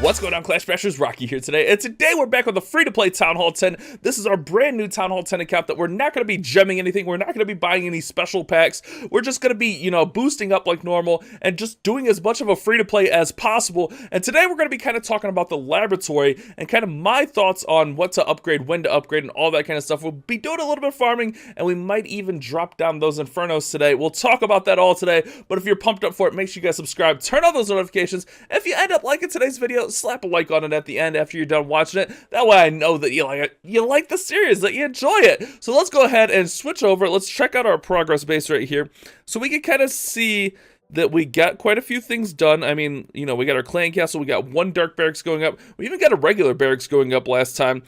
What's going on, Clash Bashers? Rocky here today, and today we're back with the free-to-play Town Hall 10. This is our brand new Town Hall 10 account that we're not going to be gemming anything, we're not going to be buying any special packs, we're just going to be, boosting up like normal, and just doing as much of a free-to-play as possible. And today we're going to be kind of talking about the laboratory, and kind of my thoughts on what to upgrade, when to upgrade, and all that kind of stuff. We'll be doing a little bit of farming, and we might even drop down those Infernos today. We'll talk about that all today, but if you're pumped up for it, make sure you guys subscribe, turn on those notifications. If you end up liking today's video, slap a like on it at the end after you're done watching it. That way I know that you like it, you like the series, that you enjoy it. So let's go ahead and switch over. Let's check out our progress base right here, so we can kind of see that we got quite a few things done. I mean, we got our clan castle, we got one dark barracks going up, we even got a regular barracks going up last time.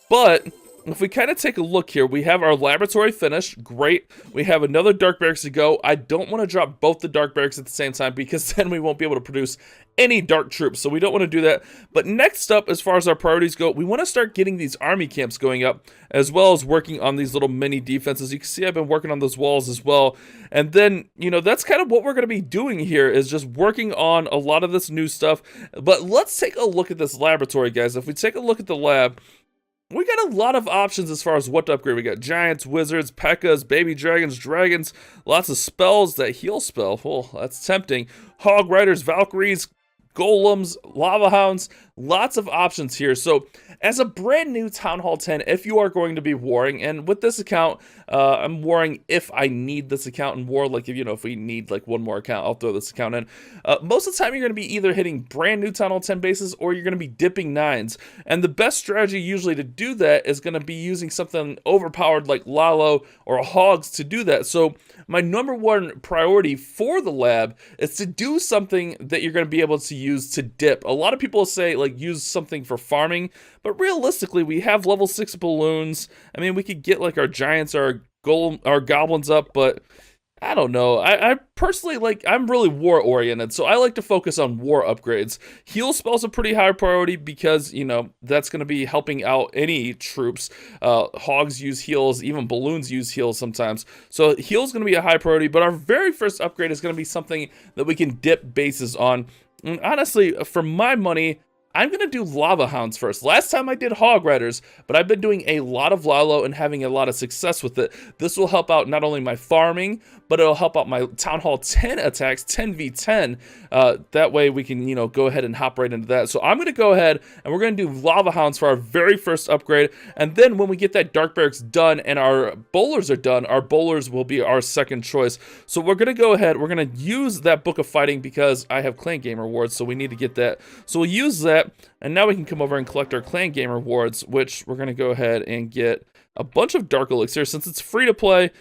But if we kind of take a look here, we have our laboratory finished. Great. We have another dark barracks to go. I don't want to drop both the dark barracks at the same time, because then we won't be able to produce any dark troops, so we don't want to do that. But next up, as far as our priorities go, we want to start getting these army camps going up, as well as working on these little mini defenses. You can see I've been working on those walls as well. And then, that's kind of what we're going to be doing here, is just working on a lot of this new stuff. But let's take a look at this laboratory, guys. If we take a look at the lab, we got a lot of options as far as what to upgrade. We got giants, wizards, pekkas, baby dragons, lots of spells. That heal spell, oh, that's tempting. Hog riders, valkyries, golems, lava hounds, lots of options here. So as a brand new Town Hall 10, if you are going to be warring, and with this account, I'm warring if I need this account in war, like if we need like one more account, I'll throw this account in. Most of the time you're going to be either hitting brand new Town Hall 10 bases, or you're going to be dipping 9s. And the best strategy usually to do that is going to be using something overpowered like Lalo or Hogs to do that. So my number one priority for the lab is to do something that you're going to be able to use to dip. A lot of people say like use something for farming, but realistically we have level 6 balloons. I mean, we could get like our giants or our goblins up, but I don't know. I personally I'm really war oriented, so I like to focus on war upgrades. Heal spells are pretty high priority because, that's going to be helping out any troops. Hogs use heals, even balloons use heals sometimes. So heal's going to be a high priority, but our very first upgrade is going to be something that we can dip bases on. And honestly, for my money, I'm going to do Lava Hounds first. Last time I did Hog Riders, but I've been doing a lot of Lalo and having a lot of success with it. This will help out not only my farming, but it'll help out my Town Hall 10 attacks, 10v10. That way we can, go ahead and hop right into that. So I'm going to go ahead and we're going to do Lava Hounds for our very first upgrade. And then when we get that Dark Barracks done and our bowlers are done, our bowlers will be our second choice. So we're going to go ahead, we're going to use that Book of Fighting because I have Clan Game rewards, so we need to get that. So we'll use that. And now we can come over and collect our Clan Game rewards, which we're going to go ahead and get a bunch of Dark Elixir. Since it's free to play,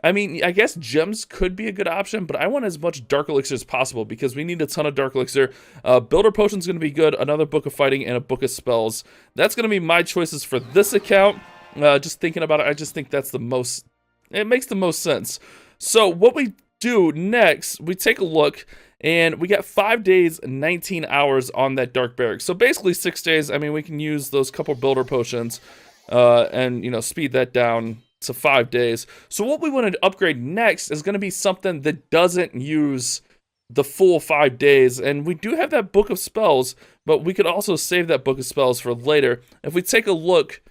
I mean, I guess gems could be a good option, but I want as much Dark Elixir as possible because we need a ton of Dark Elixir. Builder Potion's going to be good, another Book of Fighting, and a Book of Spells. That's going to be my choices for this account. Just thinking about it, I just think that's it makes the most sense. So what we do next, we take a look, and we got 5 days, 19 hours on that Dark Barracks. So basically 6 days. I mean, we can use those couple Builder Potions and, speed that down to 5 days. So what we want to upgrade next is going to be something that doesn't use the full 5 days. And we do have that Book of Spells, but we could also save that Book of Spells for later. If we take a look,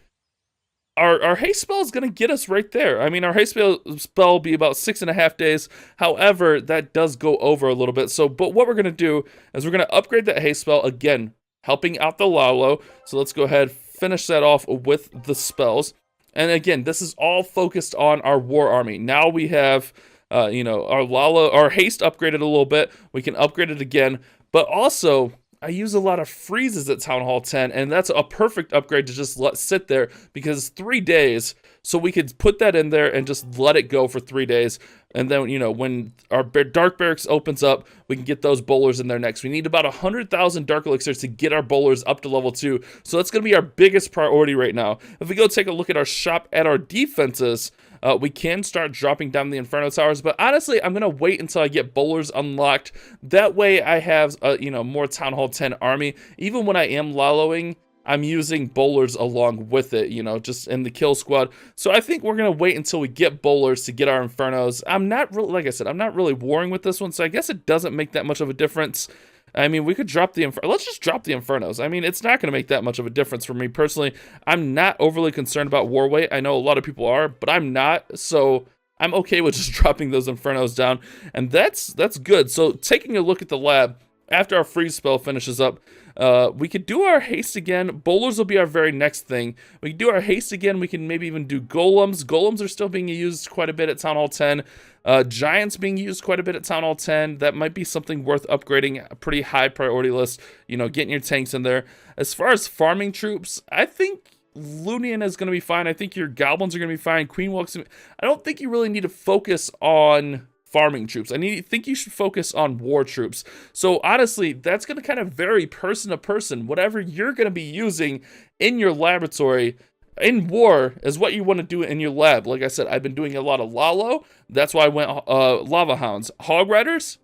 our haste spell is going to get us right there. I mean, our haste spell will be about 6.5 days. However, that does go over a little bit. So, but what we're going to do is we're going to upgrade that haste spell, again, helping out the Lalo. So let's go ahead, finish that off with the spells. And again, this is all focused on our war army. Now we have, our Lalo, our haste upgraded a little bit. We can upgrade it again, but also I use a lot of freezes at Town Hall 10, and that's a perfect upgrade to just let sit there because it's 3 days. So we could put that in there and just let it go for 3 days. And then, when our Dark Barracks opens up, we can get those bowlers in there next. We need about 100,000 Dark Elixirs to get our bowlers up to level 2. So that's going to be our biggest priority right now. If we go take a look at our shop at our defenses, we can start dropping down the Inferno Towers. But honestly, I'm going to wait until I get bowlers unlocked. That way I have, more Town Hall 10 army. Even when I am Laloing, I'm using bowlers along with it, just in the kill squad. So I think we're going to wait until we get bowlers to get our Infernos. I'm not really, like I said, I'm not really warring with this one, so I guess it doesn't make that much of a difference. I mean, we could drop the let's just drop the Infernos. I mean, it's not going to make that much of a difference for me personally. I'm not overly concerned about war weight. I know a lot of people are, but I'm not. So I'm okay with just dropping those Infernos down, and that's good. So taking a look at the lab after our freeze spell finishes up, we could do our haste again. Bowlers will be our very next thing. We can do our haste again. We can maybe even do golems. Golems are still being used quite a bit at Town Hall 10. Giants being used quite a bit at Town Hall 10. That might be something worth upgrading. A pretty high priority list. You know, getting your tanks in there. As far as farming troops, I think Lunian is going to be fine. I think your goblins are going to be fine. Queen Walks. I don't think you really need to focus on farming troops. I think you should focus on war troops. So honestly, that's going to kind of vary person to person. Whatever you're going to be using in your laboratory in war is what you want to do in your lab. Like I said, I've been doing a lot of Lalo. That's why I went Lava Hounds. Hog Riders?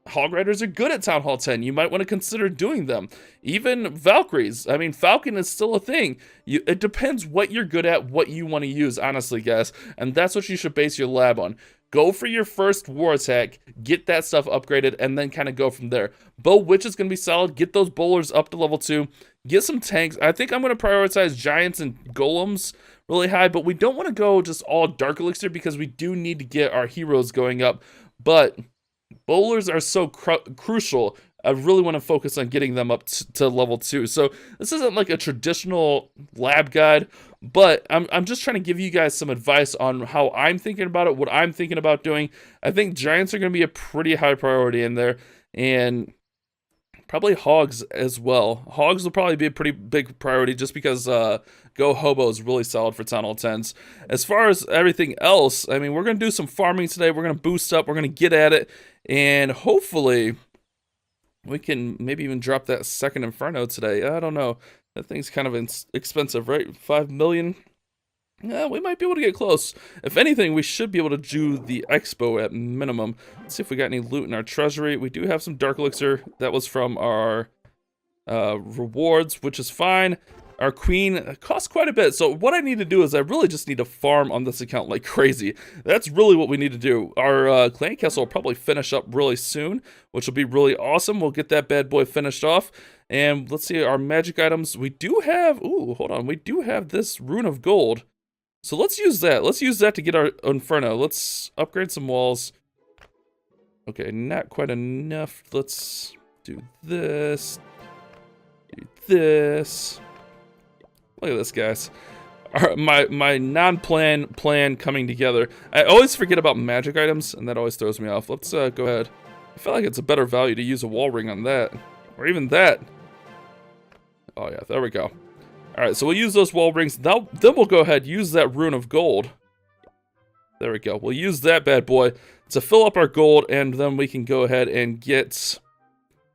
Hog Riders are good at Town Hall 10. You might want to consider doing them. Even Valkyries. I mean, Falcon is still a thing. It depends what you're good at, what you want to use, honestly, guys. And that's what you should base your lab on. Go for your first war attack, get that stuff upgraded, and then kind of go from there. Bow Witch is going to be solid. Get those bowlers up to level 2. Get some tanks. I think I'm going to prioritize Giants and Golems really high, but we don't want to go just all Dark Elixir because we do need to get our heroes going up. But bowlers are so crucial. I really want to focus on getting them up to level 2. So this isn't like a traditional lab guide, but I'm just trying to give you guys some advice on how I'm thinking about it, what I'm thinking about doing. I think Giants are going to be a pretty high priority in there, and probably Hogs as well. Hogs will probably be a pretty big priority just because Go Hobo is really solid for Town Hall 10s. As far as everything else, I mean, we're going to do some farming today. We're going to boost up. We're going to get at it, and hopefully we can maybe even drop that second Inferno today. I don't know. That thing's kind of expensive, right? 5 million? Yeah, we might be able to get close. If anything, we should be able to do the Expo at minimum. Let's see if we got any loot in our treasury. We do have some Dark Elixir. That was from our rewards, which is fine. Our queen costs quite a bit. So what I need to do is I really just need to farm on this account like crazy. That's really what we need to do. Our clan castle will probably finish up really soon, which will be really awesome. We'll get that bad boy finished off. And let's see our magic items. We do have, ooh, hold on. We do have this Rune of Gold. So let's use that. Let's use that to get our Inferno. Let's upgrade some walls. Okay, not quite enough. Let's do this. Do this. Look at this, guys. My plan coming together. I always forget about magic items, and that always throws me off. Let's go ahead. I feel like it's a better value to use a wall ring on that. Or even that. Oh, yeah, there we go. Alright, so we'll use those wall rings. Now, then we'll go ahead and use that Rune of Gold. There we go. We'll use that bad boy to fill up our gold, and then we can go ahead and get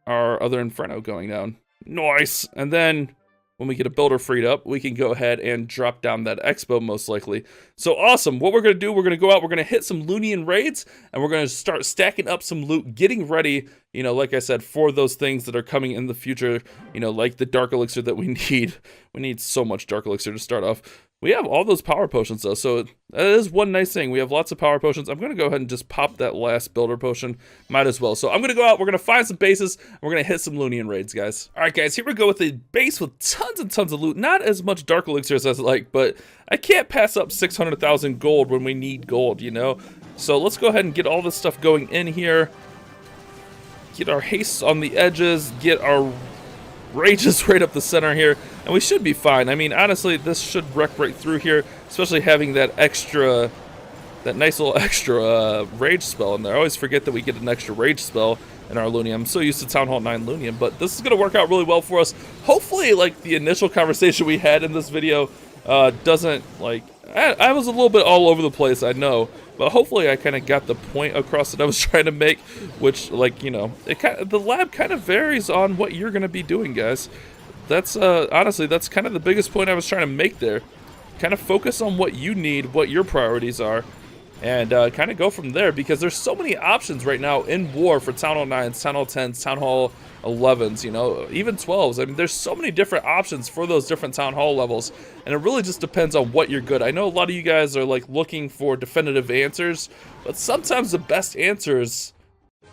our other Inferno going down. Nice! And then when we get a builder freed up, we can go ahead and drop down that Expo most likely. So awesome. What we're going to do, we're going to go out, we're going to hit some Lunian raids, and we're going to start stacking up some loot, getting ready, you know, like I said, for those things that are coming in the future, you know, like the Dark Elixir that we need. We need so much Dark Elixir to start off. We have all those power potions, though, so that is one nice thing. We have lots of power potions. I'm going to go ahead and just pop that last builder potion. Might as well. So I'm going to go out, we're going to find some bases, and we're going to hit some Lunian raids, guys. All right, guys, here we go with a base with tons and tons of loot. Not as much Dark Elixir as I like, but I can't pass up 600,000 gold when we need gold, you know? So let's go ahead and get all this stuff going in here. Get our hastes on the edges, get our rages right up the center here, and we should be fine. I mean, honestly, this should wreck right through here, especially having that extra, that nice little extra rage spell in there. I always forget that we get an extra rage spell in our Lunium. I'm so used to Town Hall 9 Lunium, but this is going to work out really well for us. Hopefully, like, the initial conversation we had in this video doesn't, like, I was a little bit all over the place, I know, but hopefully I kind of got the point across that I was trying to make, which, like, you know, the lab kind of varies on what you're going to be doing, guys. That's, honestly, that's kind of the biggest point I was trying to make there. Kind of focus on what you need, what your priorities are, and kind of go from there, because there's so many options right now in war for Town Hall 9s, Town Hall 10s, Town Hall 11s, you know, even 12s. I mean, there's so many different options for those different Town Hall levels, and it really just depends on what you're good. I know a lot of you guys are, like, looking for definitive answers, but sometimes the best answers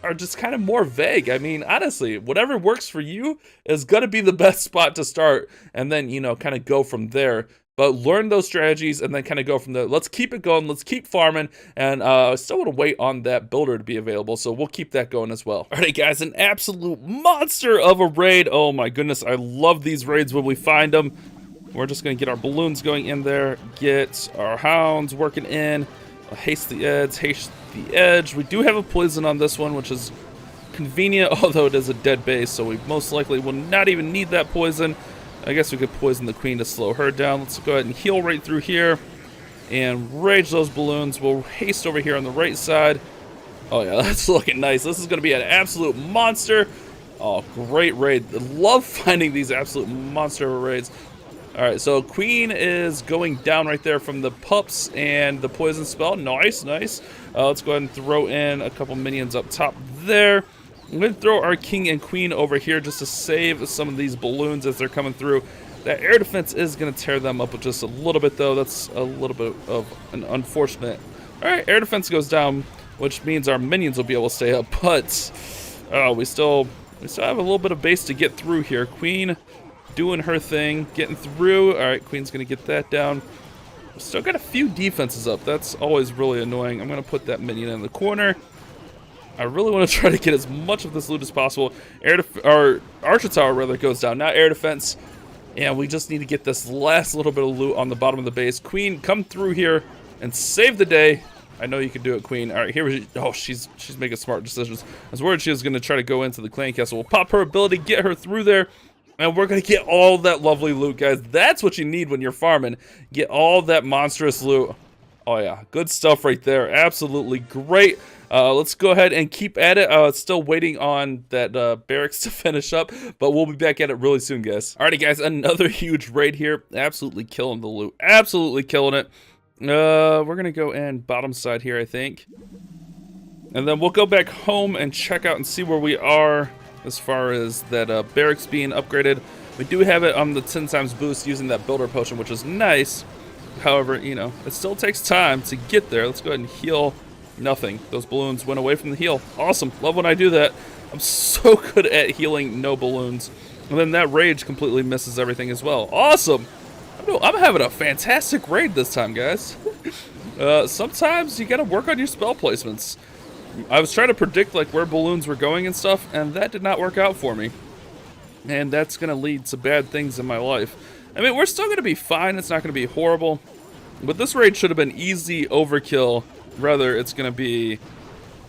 are just kind of more vague. I mean, honestly, whatever works for you is going to be the best spot to start, and then, you know, kind of go from there. But learn those strategies and then kind of go from there. Let's keep it going. Let's keep farming. And I still want to wait on that builder to be available, so we'll keep that going as well. All right, guys, an absolute monster of a raid. Oh, my goodness. I love these raids when we find them. We're just going to get our balloons going in there, get our hounds working in, haste the edge. We do have a poison on this one, which is convenient, although it is a dead base, so we most likely will not even need that poison. I guess we could poison the queen to slow her down. Let's go ahead and heal right through here and rage those balloons. We'll haste over here on the right side. Oh yeah, that's looking nice. This is going to be an absolute monster. Oh, great raid. Love finding these absolute monster raids. All right, so queen is going down right there from the pups and the poison spell. Nice, nice. Let's go ahead and throw in a couple minions up top there. I'm going to throw our king and queen over here just to save some of these balloons as they're coming through. That air defense is going to tear them up just a little bit, though. That's a little bit of an unfortunate. All right, air defense goes down, which means our minions will be able to stay up. But we still have a little bit of base to get through here. Queen doing her thing, getting through. All right, queen's going to get that down. Still got a few defenses up. That's always really annoying. I'm going to put that minion in the corner. I really want to try to get as much of this loot as possible. Archer tower rather goes down, not air defense. And we just need to get this last little bit of loot on the bottom of the base. Queen, come through here and save the day. I know you can do it, Queen. All right, here we go. Oh, she's making smart decisions. I was worried she was going to try to go into the clan castle. We'll pop her ability, get her through there. And we're going to get all that lovely loot, guys. That's what you need when you're farming. Get all that monstrous loot. Oh, yeah. Good stuff right there. Absolutely great. Let's go ahead and keep at it. Still waiting on that barracks to finish up, but we'll be back at it really soon, guys. Alrighty, guys. Another huge raid here. Absolutely killing the loot. Absolutely killing it. We're going to go in bottom side here, I think. And then we'll go back home and check out and see where we are as far as that barracks being upgraded. We do have it on the 10 times boost using that builder potion, which is nice. However, you know, it still takes time to get there. Let's go ahead and heal. Nothing. Those balloons went away from the heal. Awesome. Love when I do that. I'm so good at healing no balloons. And then that rage completely misses everything as well. Awesome. I'm having a fantastic raid this time, guys. Sometimes you gotta work on your spell placements. I was trying to predict like where balloons were going and stuff, and that did not work out for me. And that's gonna lead to bad things in my life. I mean, we're still gonna be fine. It's not gonna be horrible. But this raid should have been easy overkill. Rather, it's gonna be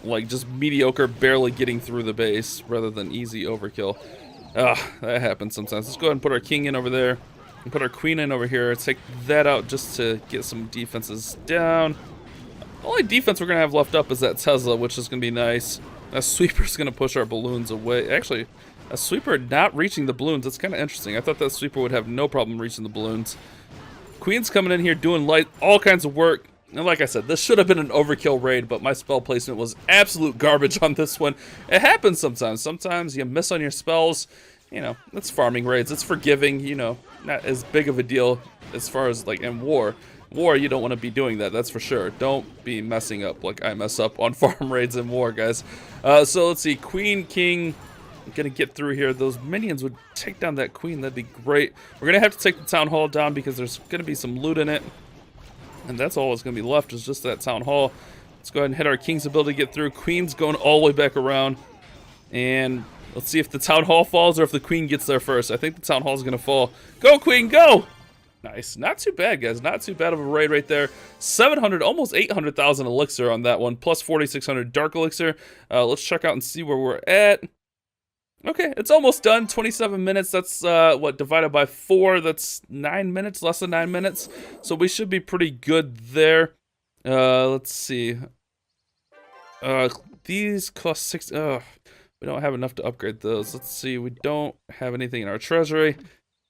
like just mediocre, barely getting through the base, rather than easy overkill. That happens sometimes. Let's go ahead and put our king in over there. And put our queen in over here. Take that out just to get some defenses down. The only defense we're going to have left up is that Tesla, which is going to be nice. That sweeper's going to push our balloons away. Actually, a sweeper not reaching the balloons. That's kind of interesting. I thought that sweeper would have no problem reaching the balloons. Queen's coming in here doing all kinds of work. And like I said, this should have been an overkill raid, but my spell placement was absolute garbage on this one. It happens sometimes. Sometimes you miss on your spells. You know, it's farming raids. It's forgiving, you know, not as big of a deal as far as like in war. War, you don't want to be doing that, that's for sure. Don't be messing up like I mess up on farm raids in war, guys. So let's see, queen, king, I'm gonna get through here. Those minions would take down that queen, that'd be great. We're gonna have to take the town hall down because there's gonna be some loot in it. And that's all that's gonna be left is just that town hall. Let's go ahead and hit our king's ability to get through. Queen's going all the way back around. And let's see if the town hall falls or if the queen gets there first. I think the town hall is going to fall. Go, queen, go! Nice. Not too bad, guys. Not too bad of a raid right there. 700, almost 800,000 elixir on that one, plus 4,600 dark elixir. Let's check out and see where we're at. Okay, it's almost done. 27 minutes. That's, what, divided by 4. That's 9 minutes, less than 9 minutes. So we should be pretty good there. Let's see. These cost 6... we don't have enough to upgrade those. Let's see. We don't have anything in our treasury.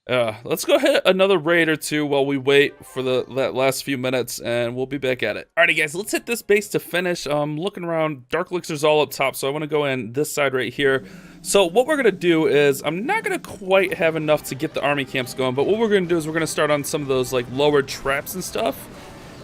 Let's go hit another raid or two while we wait for that last few minutes, and we'll be back at it. Alrighty, guys. Let's hit this base to finish. Looking around. Dark Elixir's all up top, so I want to go in this side right here. So what we're going to do is, I'm not going to quite have enough to get the army camps going, but what we're going to do is we're going to start on some of those like lower traps and stuff.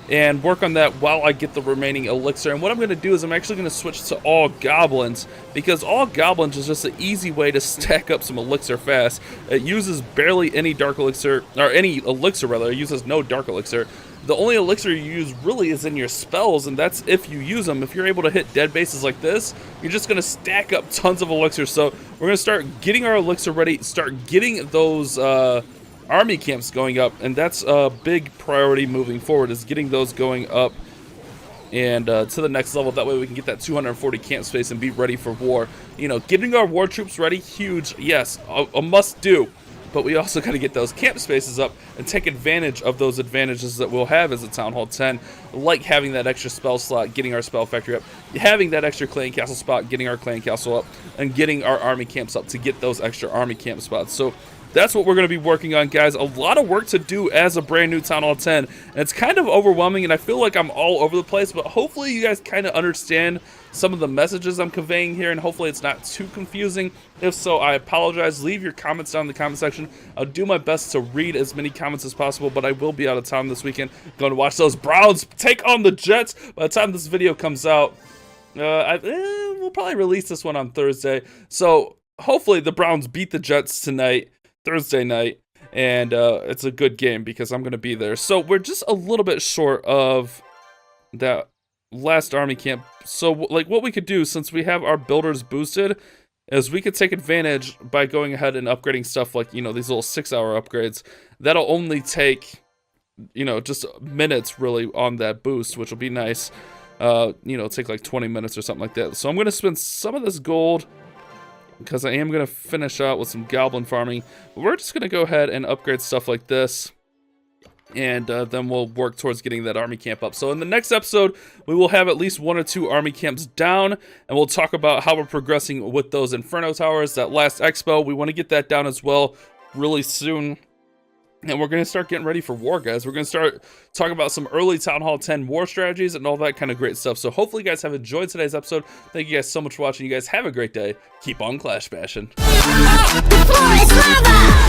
and work on that while I get the remaining elixir. And what I'm going to do is I'm actually going to switch to all goblins, because all goblins is just an easy way to stack up some elixir fast. It uses barely any dark elixir, or any elixir rather. It uses no dark elixir. The only elixir you use really is in your spells, and that's if you use them. If you're able to hit dead bases like this, you're just going to stack up tons of elixir. So we're going to start getting our elixir ready, start getting those army camps going up, and that's a big priority moving forward, is getting those going up and to the next level. That way we can get that 240 camp space and be ready for war. You know, getting our war troops ready, huge, yes, a must do. But we also got to get those camp spaces up and take advantage of those advantages that we'll have as a Town Hall 10, like having that extra spell slot, getting our spell factory up, having that extra clan castle spot, getting our clan castle up, and getting our army camps up to get those extra army camp spots. So that's what we're going to be working on, guys. A lot of work to do as a brand new Town Hall 10, and it's kind of overwhelming, and I feel like I'm all over the place, but hopefully you guys kind of understand some of the messages I'm conveying here, and hopefully it's not too confusing. If so, I apologize. Leave your comments down in the comment section. I'll do my best to read as many comments as possible, but I will be out of town this weekend. Going to watch those Browns take on the Jets. By the time this video comes out, we'll probably release this one on Thursday. So hopefully the Browns beat the Jets tonight, Thursday night, and it's a good game because I'm going to be there. So we're just a little bit short of that last army camp. So like what we could do, since we have our builders boosted, is we could take advantage by going ahead and upgrading stuff like, you know, these little 6-hour upgrades. That'll only take, you know, just minutes really on that boost, which will be nice. You know, take like 20 minutes or something like that. So I'm going to spend some of this gold, because I am going to finish out with some goblin farming. But we're just going to go ahead and upgrade stuff like this, and then we'll work towards getting that army camp up. So in the next episode, we will have at least 1 or 2 army camps down, and we'll talk about how we're progressing with those Inferno towers. That last expo, we want to get that down as well really soon. And we're going to start getting ready for war, guys. We're going to start talking about some early Town Hall 10 war strategies and all that kind of great stuff. So hopefully you guys have enjoyed today's episode. Thank you guys so much for watching. You guys have a great day. Keep on Clash bashing. The floor is lava!